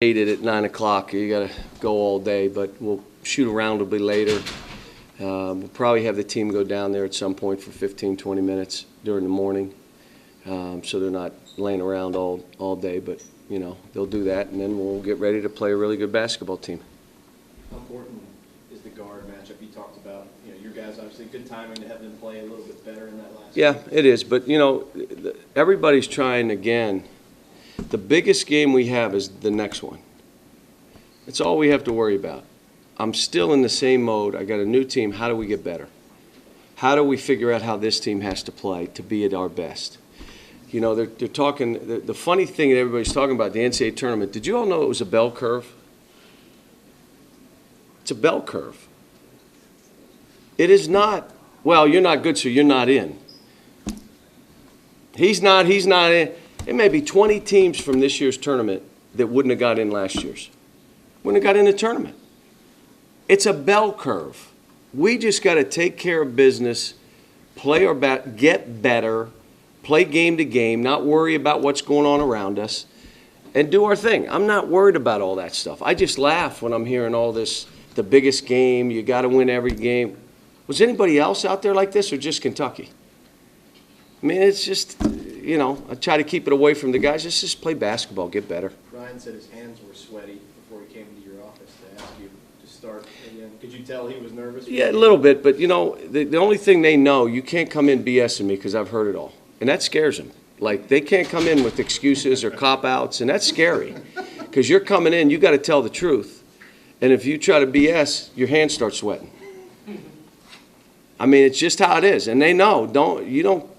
Hate it at 9 o'clock. You got to go all day, but we'll shoot around a bit later. We'll probably have the team go down there at some point for 15, 20 minutes during the morning, so they're not laying around all day. But, you know, they'll do that, and then we'll get ready to play a really good basketball team. How important is the guard matchup? You talked about, you know, your guys obviously good timing to have them play a little bit better in that last Yeah, game. it is. But, you know, everybody's trying again. The biggest game we have is the next one. That's all we have to worry about. I'm still in the same mode. I got a new team. How do we get better? How do we figure out how this team has to play to be at our best? You know, they're talking, the funny thing that everybody's talking about, the NCAA tournament, did you all know it was a bell curve? It's a bell curve. It is not, well, you're not good, so you're not in. He's not in. There may be 20 teams from this year's tournament that wouldn't have got in last year's. Wouldn't have got in the tournament. It's a bell curve. We just got to take care of business, play our get better, play game to game, not worry about what's going on around us, and do our thing. I'm not worried about all that stuff. I just laugh when I'm hearing all this, the biggest game, you got to win every game. Was anybody else out there like this or just Kentucky? I mean, it's just, you know, I try to keep it away from the guys. Let's just play basketball, get better. Ryan said his hands were sweaty before he came into your office to ask you to start again. Could you tell he was nervous? Yeah, a little bit, but, you know, the only thing they know, you can't come in BSing me because I've heard it all. And that scares them. Like, they can't come in with excuses or cop-outs, and that's scary. Because you're coming in, you got to tell the truth. And if you try to BS, your hands start sweating. I mean, it's just how it is. And they know,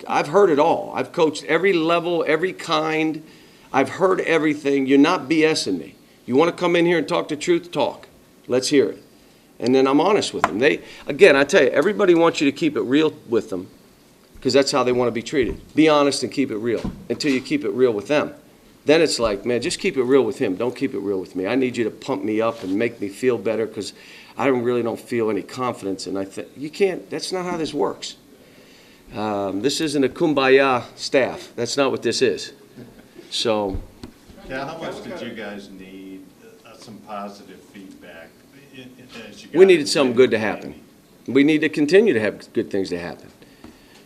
I've heard it all. I've coached every level, every kind. I've heard everything. You're not BSing me. You want to come in here and talk the truth? Talk. Let's hear it. And then I'm honest with them. Again, I tell you, everybody wants you to keep it real with them because that's how they want to be treated. Be honest and keep it real until you keep it real with them. Then it's like, man, just keep it real with him. Don't keep it real with me. I need you to pump me up and make me feel better because I really don't feel any confidence. And I think you can't, that's not how this works. This isn't a kumbaya staff. That's not what this is. So. Yeah, how much did you guys need some positive feedback? We needed something good to happen. We need to continue to have good things to happen.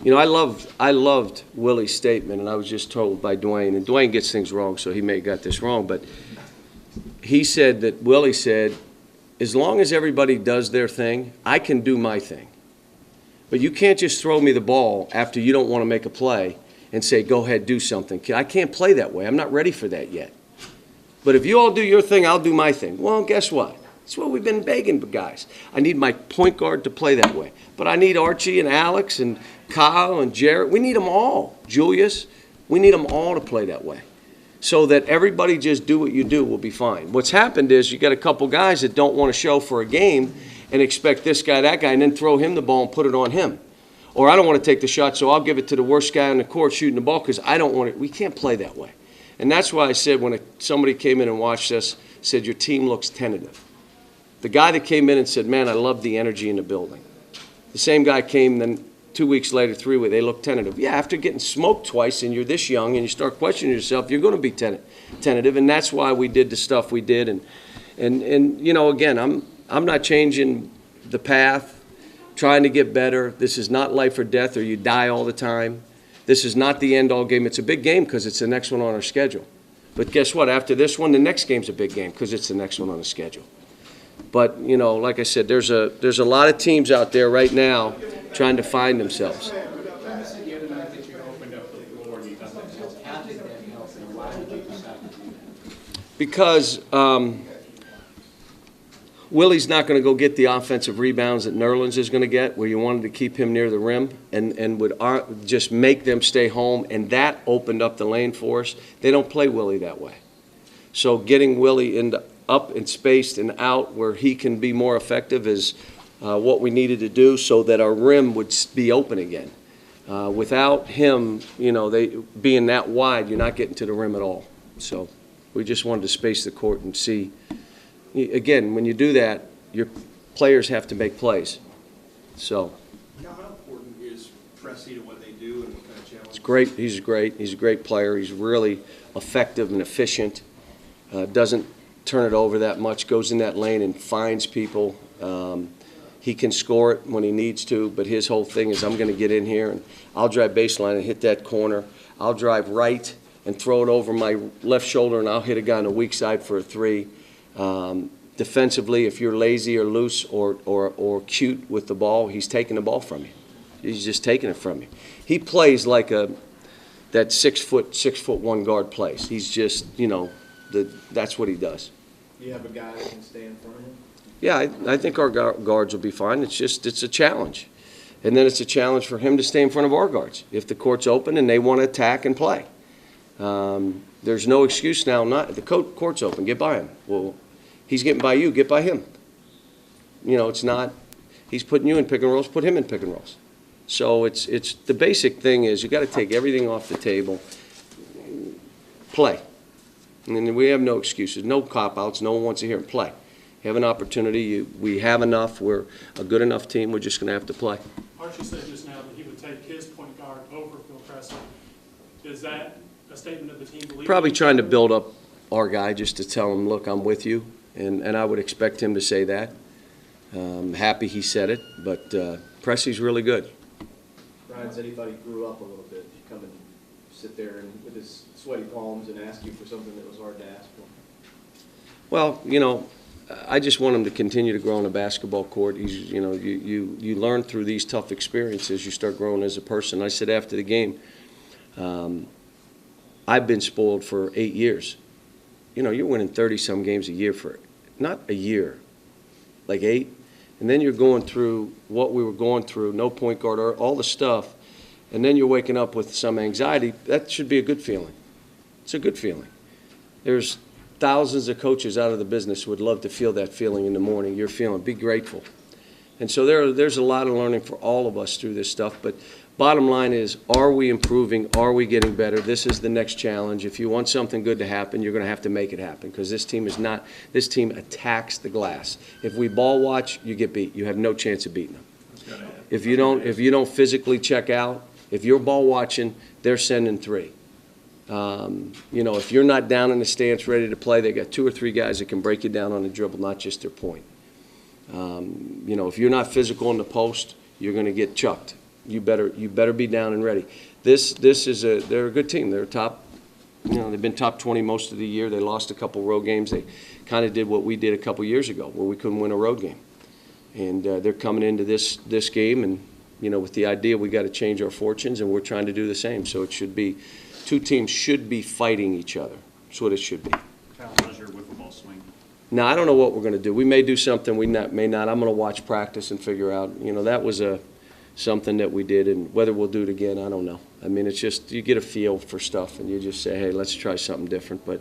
You know, I loved Willie's statement, and I was just told by Dwayne, and Dwayne gets things wrong, so he may have got this wrong, but he said that Willie said, as long as everybody does their thing, I can do my thing. But you can't just throw me the ball after you don't want to make a play and say, go ahead, do something. I can't play that way. I'm not ready for that yet. But if you all do your thing, I'll do my thing. Well, guess what? That's what we've been begging for, guys. I need my point guard to play that way. But I need Archie and Alex and Kyle and Jarrett. We need them all. Julius. We need them all to play that way. So that everybody just do what you do will be fine. What's happened is you got a couple guys that don't want to show for a game and expect this guy, that guy, and then throw him the ball and put it on him. Or I don't want to take the shot, so I'll give it to the worst guy on the court shooting the ball because I don't want it. We can't play that way. And that's why I said when somebody came in and watched us, said your team looks tentative. The guy that came in and said, man, I love the energy in the building. The same guy came then 2 weeks later, 3 weeks, they look tentative. Yeah, after getting smoked twice and you're this young and you start questioning yourself, you're going to be tentative. And that's why we did the stuff we did. And you know, again, I'm not changing the path, trying to get better. This is not life or death or you die all the time. This is not the end-all game. It's a big game because it's the next one on our schedule. But guess what? After this one, the next game's a big game because it's the next one on the schedule. But, you know, like I said, there's a lot of teams out there right now trying to find themselves. Because Willie's not going to go get the offensive rebounds that Nerlens is going to get, where you wanted to keep him near the rim and would just make them stay home, and that opened up the lane for us. They don't play Willie that way. So getting Willie up and spaced and out where he can be more effective is what we needed to do so that our rim would be open again. Without him, you know, being that wide, you're not getting to the rim at all. So we just wanted to space the court and see. Again, when you do that, your players have to make plays. So. How important is Pressey to what they do and what kind of challenge? It's great. He's great. He's a great player. He's really effective and efficient. Doesn't turn it over that much, goes in that lane and finds people. He can score it when he needs to, but his whole thing is, I'm going to get in here and I'll drive baseline and hit that corner. I'll drive right and throw it over my left shoulder, and I'll hit a guy on the weak side for a three. Defensively, if you're lazy or loose or cute with the ball, he's taking the ball from you. He's just taking it from you. He plays like that 6'1" guard plays. He's just, that's what he does. Do you have a guy that can stay in front of him? Yeah, I think our guards will be fine. It's a challenge. And then it's a challenge for him to stay in front of our guards. If the court's open and they want to attack and play. There's no excuse now not. The court's open, get by him. Well, he's getting by you, get by him. It's not, he's putting you in pick and rolls, put him in pick and rolls. So it's the basic thing is you got to take everything off the table, play. And we have no excuses, no cop-outs, no one wants to hear him play. You have an opportunity, we have enough, we're a good enough team, we're just going to have to play. Archie said just now that he would take his point guard over Phil Pressey. Is that a statement of the team believing? Probably trying to build up our guy just to tell him, look, I'm with you, and I would expect him to say that. Happy he said it, but Pressey's really good. Brian said he thought he grew up a little bit. He come and sit there and with his sweaty palms and ask you for something that was hard to ask for. Well, I just want him to continue to grow on the basketball court. He's, you learn through these tough experiences. You start growing as a person. I said after the game, I've been spoiled for 8 years. You're winning 30-some games a year for, not a year, like 8. And then you're going through what we were going through, no point guard, all the stuff, and then you're waking up with some anxiety. That should be a good feeling. It's a good feeling. There's thousands of coaches out of the business would love to feel that feeling in the morning. You're feeling, be grateful. And so there's a lot of learning for all of us through this stuff. But bottom line is, are we improving? Are we getting better? This is the next challenge. If you want something good to happen, you're going to have to make it happen because this team attacks the glass. If we ball watch, you get beat. You have no chance of beating them. If you don't physically check out, if you're ball watching, they're sending three. If you're not down in the stance ready to play, they got 2 or 3 guys that can break you down on the dribble, not just their point. If you're not physical in the post, you're going to get chucked. You better be down and ready. They're a good team. They're top. They've been top 20 most of the year. They lost a couple road games. They kind of did what we did a couple years ago, where we couldn't win a road game. And they're coming into this game, and with the idea we got to change our fortunes, and we're trying to do the same. So it should be. 2 teams should be fighting each other. That's what it should be. How's your wiffle ball swing? Now, I don't know what we're going to do. We may do something, we may not. I'm going to watch practice and figure out, that was something that we did, and whether we'll do it again, I don't know. I mean, it's just, you get a feel for stuff, and you just say, hey, let's try something different. But,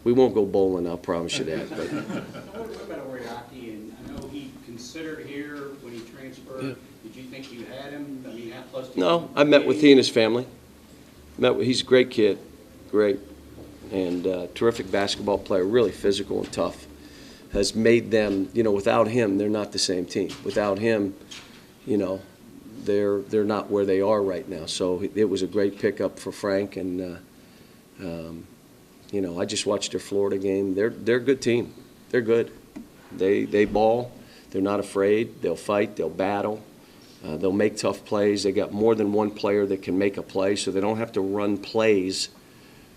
we won't go bowling, I'll promise you that. But. What about Oriaki? And I know he considered here when he transferred. Yeah. Did you think you had him? I mean, how close did you? No, I met with he and his family. He's a great kid, great, and terrific basketball player, really physical and tough. Has made them, without him, they're not the same team. Without him, they're not where they are right now. So it was a great pickup for Frank, and I just watched their Florida game. They're a good team. They're good. They ball. They're not afraid. They'll fight. They'll battle. They'll make tough plays. They got more than one player that can make a play, so they don't have to run plays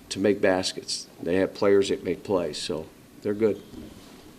to make baskets. They have players that make plays, so they're good.